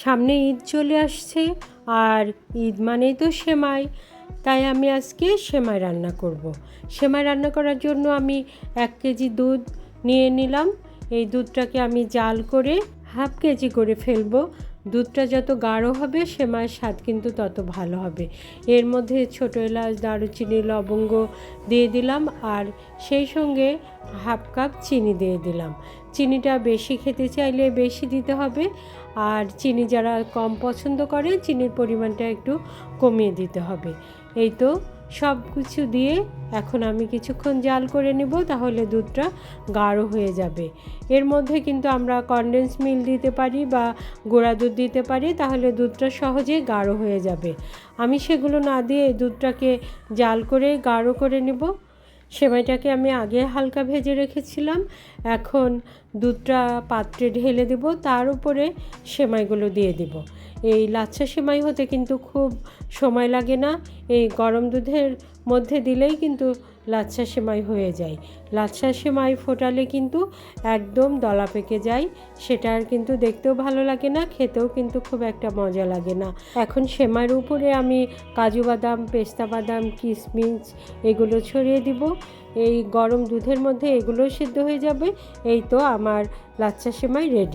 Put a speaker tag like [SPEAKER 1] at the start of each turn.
[SPEAKER 1] সামনে ঈদ চলে আসছে, আর ঈদ মানেই তো সেমাই। তাই আমি আজকে সেমাই রান্না করব। সেমাই রান্না করার জন্য আমি 1 কেজি দুধ নিয়ে নিলাম। এই দুধটাকে আমি জাল করে হাফ কেজি করে ফেলবো। দুধটা যত গাঢ় হবে সেমাইয়ের স্বাদ কিন্তু তত ভালো হবে। এর মধ্যে ছোটো এলাচ, দারুচিনি, লবঙ্গ দিয়ে দিলাম, আর সেই সঙ্গে হাফ কাপ চিনি দিয়ে দিলাম। চিনিটা বেশি খেতে চাইলে বেশি দিতে হবে, আর চিনি যারা কম পছন্দ করে চিনির পরিমাণটা একটু কমিয়ে দিতে হবে। এই তো সব কিছু দিয়ে এখন আমি কিছুক্ষণ জাল করে নেব, তাহলে দুধটা গাঢ় হয়ে যাবে। এর মধ্যে কিন্তু আমরা কনডেন্স মিল্ক দিতে পারি বা গুঁড়া দুধ দিতে পারি, তাহলে দুধটা সহজেই গাঢ় হয়ে যাবে। আমি সেগুলো না দিয়ে দুধটাকে জাল করে গাঢ় করে নেব। সেমাইটাকে আমি আগে হালকা ভেজে রেখেছিলাম, এখন দুধটা পাত্রে ঢেলে দেব, তার উপরে সেমাইগুলো দিয়ে দেব। এই লাচ্ছা সেমাই হতে কিন্তু খুব সময় লাগে না, এই গরম দুধের মধ্যে দিলেই কিন্তু লাচ্ছা সেমাই হয়ে যায়। লাচ্ছা সেমাই ফোটালে কিন্তু একদম দলা পেকে যায়, সেটা আর কিন্তু দেখতেও ভালো লাগে না, খেতেও কিন্তু খুব একটা মজা লাগে না। এখন সেমাইয়ের উপরে আমি কাজু বাদাম, পেস্তা বাদাম, কিশমিশ এগুলো ছড়িয়ে দিব। এই গরম দুধের মধ্যে এগুলো সিদ্ধ হয়ে যাবে। এই তো আমার লাচ্ছা সেমাই রেডি।